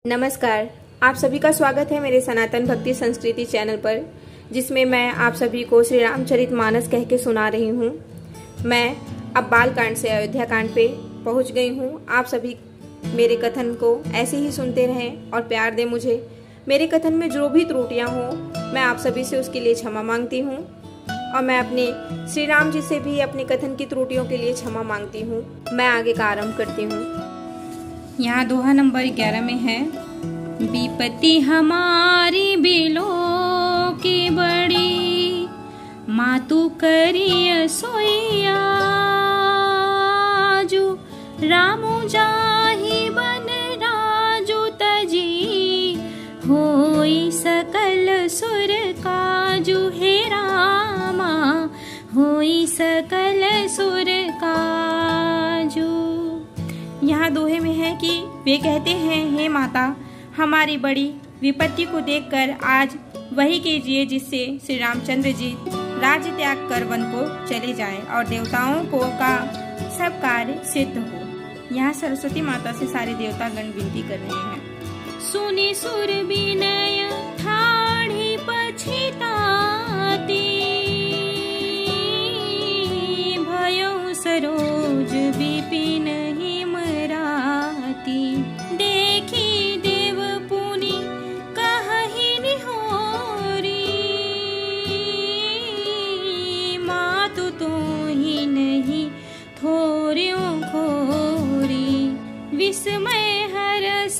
नमस्कार, आप सभी का स्वागत है मेरे सनातन भक्ति संस्कृति चैनल पर, जिसमें मैं आप सभी को श्री रामचरितमानस कह के सुना रही हूँ। मैं अब बाल कांड से अयोध्या कांड पे पहुँच गई हूँ। आप सभी मेरे कथन को ऐसे ही सुनते रहें और प्यार दें मुझे। मेरे कथन में जो भी त्रुटियाँ हों, मैं आप सभी से उसके लिए क्षमा मांगती हूँ और मैं अपने श्री राम जी से भी अपने कथन की त्रुटियों के लिए क्षमा मांगती हूँ। मैं आगे का आरंभ करती हूँ। यहाँ दोहा नंबर 11 में है, विपत्ति हमारी बिलो की बड़ी, मातु करिय सोइया जो रामु जाहि बन राजु तजी, होई सकल सुर काजु हे रामा, होई सकल सुर काजु। यहाँ दोहे में है कि वे कहते हैं, हे माता, हमारी बड़ी विपत्ति को देखकर आज वही कीजिए जिससे श्री रामचंद्र जी राज्य त्याग कर वन को चले जाएं और देवताओं को का सब कार्य सिद्ध हो। यहाँ सरस्वती माता से सारे देवता गण विनती कर रहे हैं। सुनि सुर विनय ठाढ़ी पछिताती, भयो सरोज विपिन देखी देव पुनि कहहि निहोरी, मातु तोहि नहीं थोर्यों खोरी, विस्मय हरस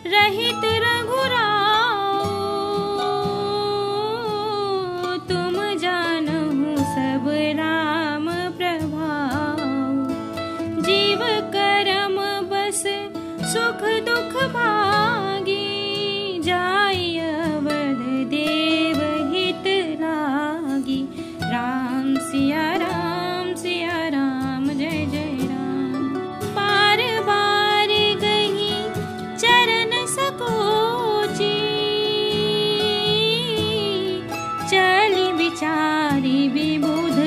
रहित रघुराओ, तुम जानहु सब राम प्रभाव, जीव करम बस सुख दुख भागी, जाय अवध देव हित लागी, राम सिया राम जय जय राम। बार बार गही चरण सकोची, चली विचारी विबुध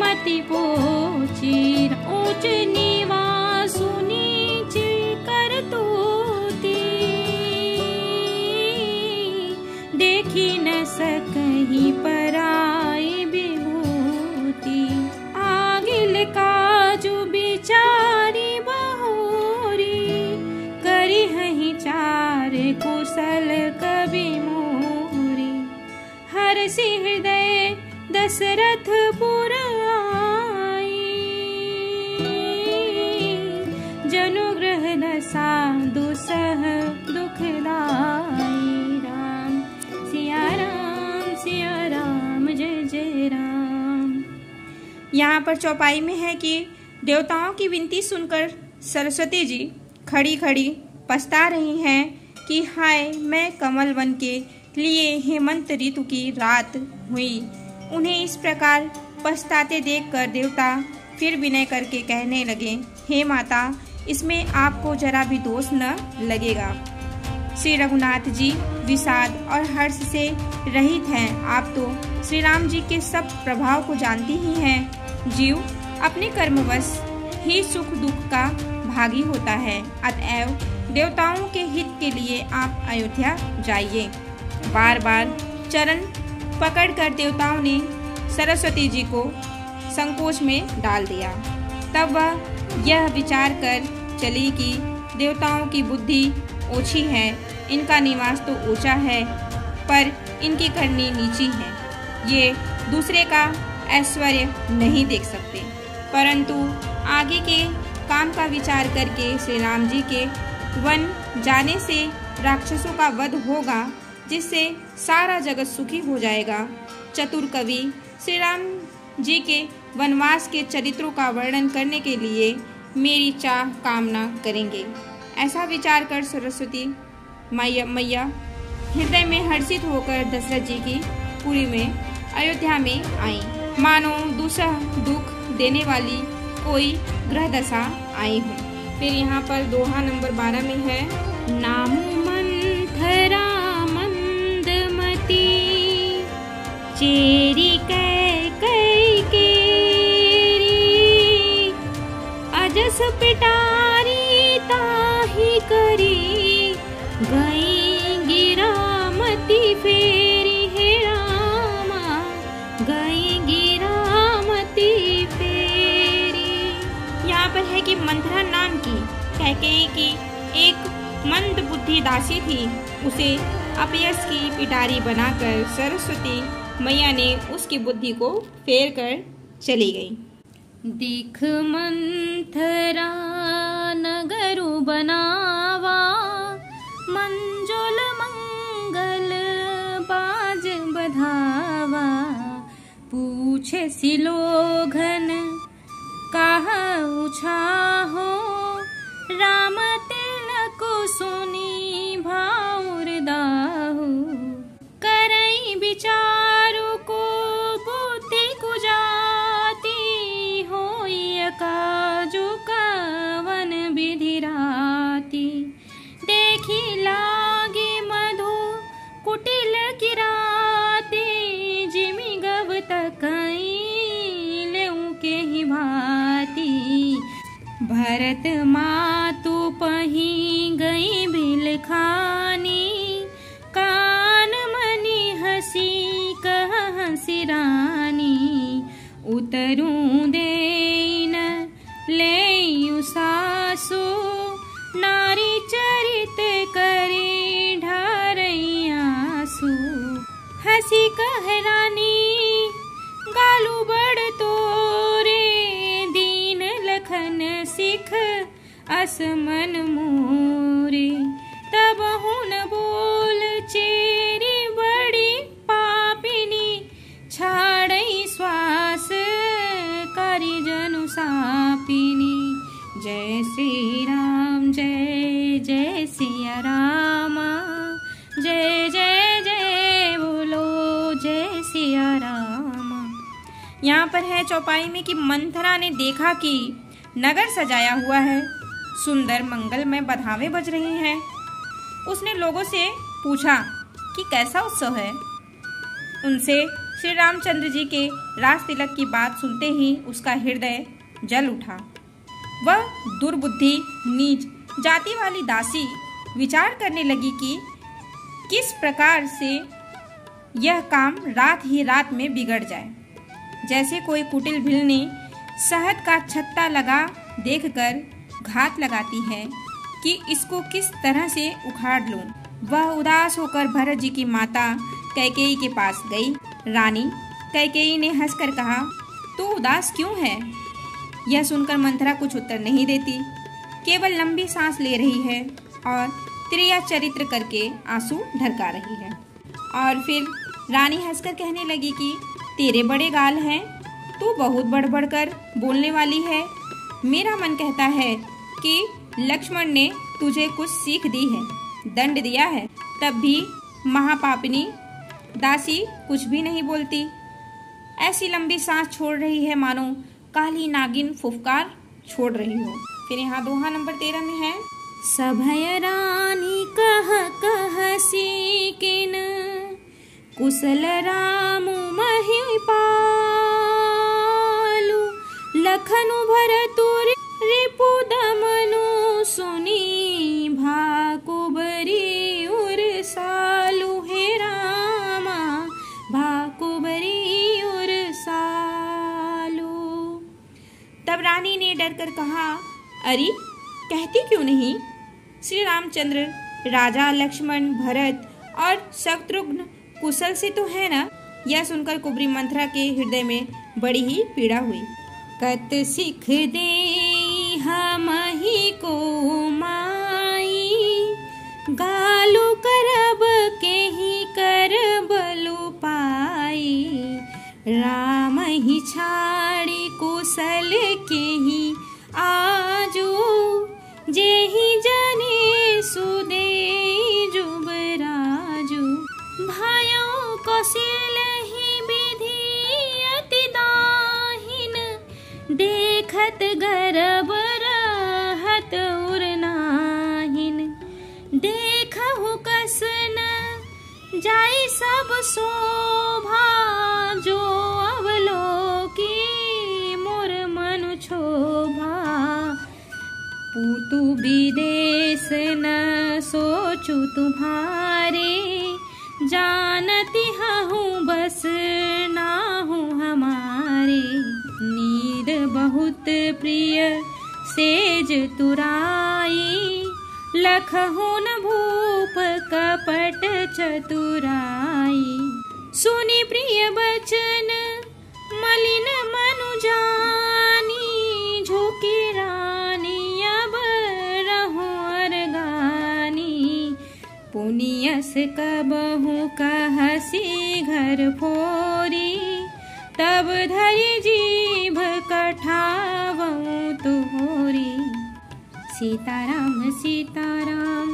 मति पोची, ऊंच निवासु नीच करतूती, देखी न सकहि पराई विभूति, आगिल काजु बिचारी बहोरी, करिहहि चार कुशल कवि मोरी, हरषि हृदय दशरथ पुर आई, जनुग्रह दशा दुसह दुखदाई, राम सिया राम जय जय राम। यहाँ पर चौपाई में है कि देवताओं की विनती सुनकर सरस्वती जी खड़ी खड़ी पछता रही हैं कि हाय, मैं कमल वन के लिए हेमंत ऋतु की रात हुई। उन्हें इस प्रकार पछताते देखकर देवता फिर विनय करके कहने लगे, हे माता, इसमें आपको जरा भी दोष न लगेगा। श्री रघुनाथ जी विषाद और हर्ष से रहित हैं। आप तो श्री राम जी के सब प्रभाव को जानती ही हैं। जीव अपने कर्मवश ही सुख दुख का भागी होता है, अतएव देवताओं के हित के लिए आप अयोध्या जाइए। बार बार चरण पकड़कर देवताओं ने सरस्वती जी को संकोच में डाल दिया। तब वह यह विचार कर चली कि देवताओं की बुद्धि ओछी है, इनका निवास तो ऊंचा है पर इनकी करनी नीची है। ये दूसरे का ऐश्वर्य नहीं देख सकते, परंतु आगे के काम का विचार करके श्री राम जी के वन जाने से राक्षसों का वध होगा, जिससे सारा जगत सुखी हो जाएगा। चतुर कवि श्री राम जी के वनवास के चरित्रों का वर्णन करने के लिए मेरी चाह कामना करेंगे। ऐसा विचार कर सरस्वती मैया हृदय में हर्षित होकर दशरथ जी की पुरी में अयोध्या में आई, मानो दूसरा दुख देने वाली कोई ग्रह दशा आई हो। फिर यहाँ पर दोहा नंबर 12 में है, नामु मंथरा मंदमती, चेरी कै केरी, अजस पिटारी ताही करी, गई गिरामती फेरी है रामा, गई गिरामती फेरी। यहाँ पर है कि मंथरा नाम की कैकेयी की एक मंद बुद्धि दासी थी। उसे अपयश की पिटारी बनाकर सरस्वती मैया ने उसकी बुद्धि को फेर कर चली गई। दिख मंथरा नगरु बनावा, मंजुल मंगल बाज बधावा। पूछे सिलोघन कहु छाहो, राम तिलक सुनी भाउर दाहु। करई विचारु को बुद्धि कुजाती, होई काजु कवन विधि राती। देखी लागी मधु कुटिल किराती, जिमि गव तकई लेऊ के ही भाती। भरत मातु पही गई बिल खानी, कान मनी हसी कह हसी रानी। उतरूं देन लेयु सासु, नारी चरित करी ढारई आंसू। हसी कह रानी गालू बड़ तोरे, दीन लखन सिख असमन मोरे। तब हुन बोल चेरी बड़ी पापिनी, छाड़ई श्वास करी जनु सापिनी। जय श्री राम जय जय सिया रामा, जय जय जय बोलो जय सिया रामा। यहाँ पर है चौपाई में कि मंथरा ने देखा कि नगर सजाया हुआ है, सुंदर मंगलमय बधावे बज रहे हैं। उसने लोगों से पूछा कि कैसा उत्सव है। उनसे श्री रामचंद्र जी के राज तिलक की बात सुनते ही उसका हृदय जल उठा। वह दुर्बुद्धि नीच जाति वाली दासी विचार करने लगी कि किस प्रकार से यह काम रात ही रात में बिगड़ जाए। जैसे कोई कुटिल भिलनी शहद का छत्ता लगा देखकर घात लगाती है कि इसको किस तरह से उखाड़ लूं। वह उदास होकर भरत जी की माता कैकेयी के पास गई। रानी कैकेयी ने हंसकर कहा, तू उदास क्यों है? यह सुनकर मंथरा कुछ उत्तर नहीं देती, केवल लंबी सांस ले रही है और त्रिया चरित्र करके आंसू ढरका रही है। और फिर रानी हंसकर कहने लगी कि तेरे बड़े गाल हैं, तू बहुत बढ़ कर बोलने वाली है। मेरा मन कहता है कि लक्ष्मण ने तुझे कुछ सीख दी है, दंड दिया है, तब भी महापापिनी दासी कुछ भी नहीं बोलती। ऐसी लंबी सांस छोड़ रही है मानो काली नागिन फुफकार छोड़ रही हो। फिर यहाँ दोहा नंबर 13 में है, सभय रानी कह सीकिन, कुशल राम महिपालु। लखनु भरतु रिपु दमनु, सुनी भाकुबरी उरसालु। हे रामा भाकुबरी उरसालु। तब रानी ने डरकर कहा, अरे कहती क्यों नहीं? श्री रामचंद्र, राजा लक्ष्मण, भरत और शत्रुघ्न कुशल से तो है ना? यह सुनकर कुबरी मंथरा के हृदय में बड़ी ही पीड़ा हुई। कत सिख दे हम ही को माई, गालू करब के ही कर बलु पाई। राम ही छाड़ी कुशल के ही आजू, जे ही जने सुदे जुबराजू। भायों कौशल ही विधि अति दाहिन, देखत गर्भ रहत उरनाहिन। देखहु कसन जाई सब शोभा, जो अवलोकी मोर मनु क्षोभा। पूत तू विदेश न सोचू तुम्हारे, जानती हूँ बस ना हूँ हमारे। नीर बहुत प्रिय सेज तुराई, लखहु न भूप कपट चतुराई। सुनी प्रिय बचन मलिन मनु जानी, झुकी रानी अब रहो अरगानी। पुनियस कबहु कहसी घर फोरी, तब धरि जीभ कठावऊँ तोरी। सीताराम सीताराम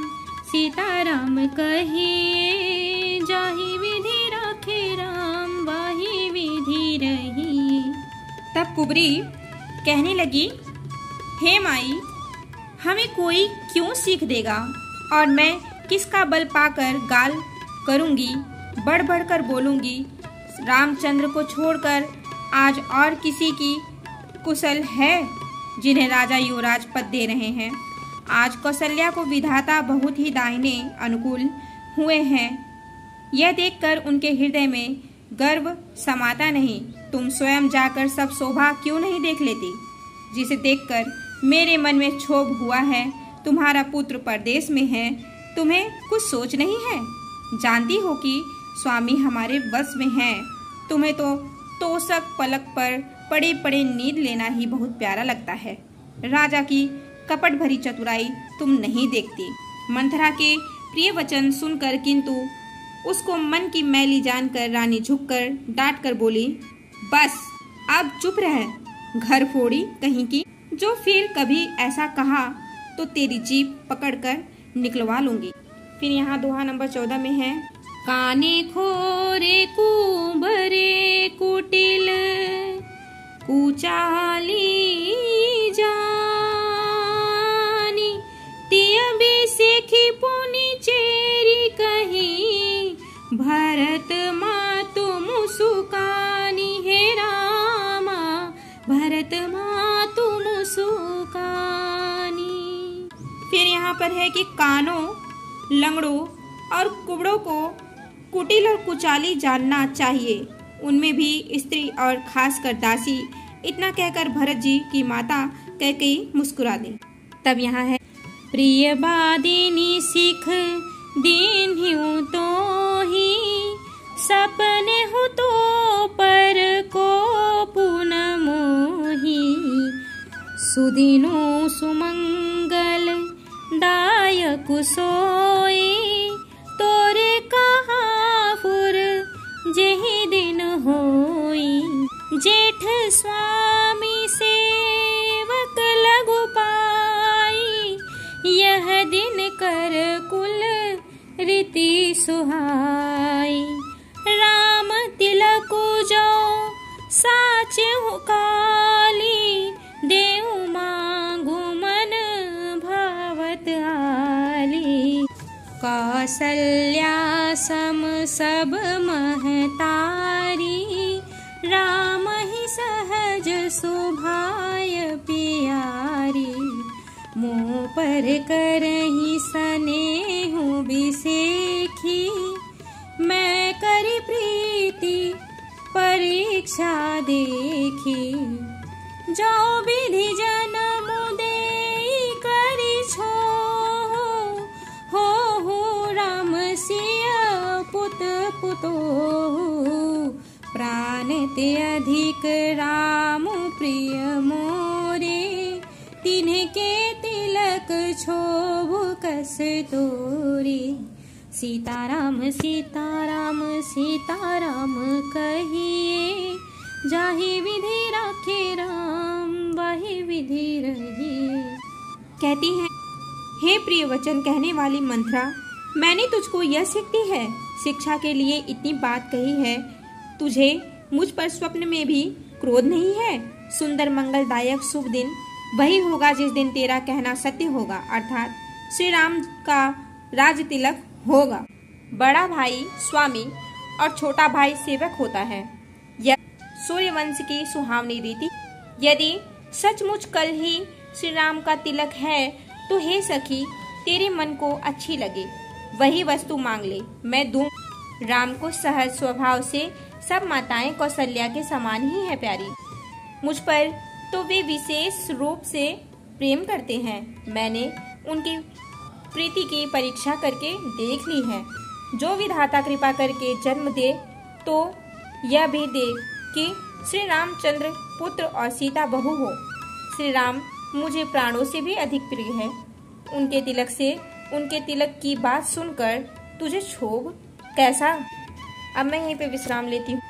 सीताराम कहिए, जाहि विधि रखे राम वाहि विधि रही। तब कुबरी कहने लगी, हे माई, हमें कोई क्यों सीख देगा, और मैं किसका बल पाकर गाल करूंगी, बढ़ बढ़ कर बोलूंगी। रामचंद्र को छोड़कर आज और किसी की कुशल है जिन्हें राजा युवराज पद दे रहे हैं। आज कौशल्या को विधाता बहुत ही दाहिने अनुकूल हुए हैं। यह देखकर उनके हृदय में गर्व समाता नहीं। तुम स्वयं जाकर सब शोभा क्यों नहीं देख लेती, जिसे देखकर मेरे मन में क्षोभ हुआ है। तुम्हारा पुत्र परदेश में है, तुम्हें कुछ सोच नहीं है। जानती हो कि स्वामी हमारे वश में हैं। तुम्हें तो तोषक पलक पर पड़े पड़े नींद लेना ही बहुत प्यारा लगता है। राजा की कपट भरी चतुराई तुम नहीं देखती। मंथरा के प्रिय वचन सुनकर किंतु उसको मन की मैली जानकर रानी झुककर डांट कर बोली, बस अब चुप रह, घर फोड़ी कहीं की। जो फिर कभी ऐसा कहा तो तेरी जीभ पकड़कर निकलवा लूंगी। फिर यहाँ दोहा नंबर 14 में है, काने खोरे कुबरे कुटिल कुचाली जानी, तिय बिसेखी पुनि चेरी कहीं, भरत मातु मुसुकानी। हे रामा भरत मातु मुसुकानी। फिर यहाँ पर है कि कानों, लंगड़ों और कुबड़ों को कुटिल और कुचाली जानना चाहिए, उनमें भी स्त्री और खासकर दासी। इतना कहकर भरत जी की माता कैकेयी मुस्कुरा दी। तब यहाँ है, प्रिय बादिनी सिख दीन्ह्यु तो ही, सपने हु तो पर को पुन मोही। सुदिनो सुमंगल दायक सोई, तोरे कहा फुर जेहि दिन होई। जेठ स्वामी सेवक लघु पाई, यह दिन कर कुल रीति सुहाई। राम तिलक जो साच काली, देव मांगु मन भावत आली। कौसल्या सम सब महतारी, राम ही सहज सुभाय पियारी। मोह पर करहि स्नेहु बिसेखी, मैं करी प्रीति परीक्षा देखी। जो विधि जन्म देई करी छो, हो राम सिया पुत पुतो। प्राण ते अधिक राम प्रिय मोरे, तिन्हके तिलक क्षोभ कस तोरे। सीताराम सीताराम सीताराम कहिए, जाहि विधि राखे राम वाहि विधि रही। कहती हैं, हे प्रिय वचन कहने वाली मंथरा, मैंने तुझको यह सीख दी है, शिक्षा के लिए इतनी बात कही है। तुझे मुझ पर स्वप्न में भी क्रोध नहीं है। सुंदर मंगलदायक शुभ दिन वही होगा जिस दिन तेरा कहना सत्य होगा, अर्थात श्री राम का राज तिलक होगा। बड़ा भाई स्वामी और छोटा भाई सेवक होता है। यह सूर्यवंश की सुहावनी रीति। यदि सचमुच कल ही श्री राम का तिलक है तो हे सखी, तेरे मन को अच्छी लगे वही वस्तु मांग ले, मैं दूं। राम को सहज स्वभाव से सब माताएं कौशल्या के समान ही है प्यारी। मुझ पर तो वे विशेष रूप से प्रेम करते हैं। मैंने उनकी प्रीति की परीक्षा करके देख ली है। जो विधाता कृपा करके जन्म दे तो यह भी दे कि श्री रामचंद्र पुत्र और सीता बहू हो। श्री राम मुझे प्राणों से भी अधिक प्रिय है। उनके तिलक की बात सुनकर तुझे क्षोभ कैसा? अब मैं यहीं पे विश्राम लेती हूँ।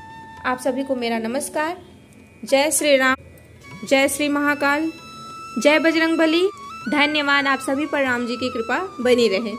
आप सभी को मेरा नमस्कार। जय श्री राम, जय श्री महाकाल, जय बजरंगबली। धन्यवाद। आप सभी पर राम जी की कृपा बनी रहे।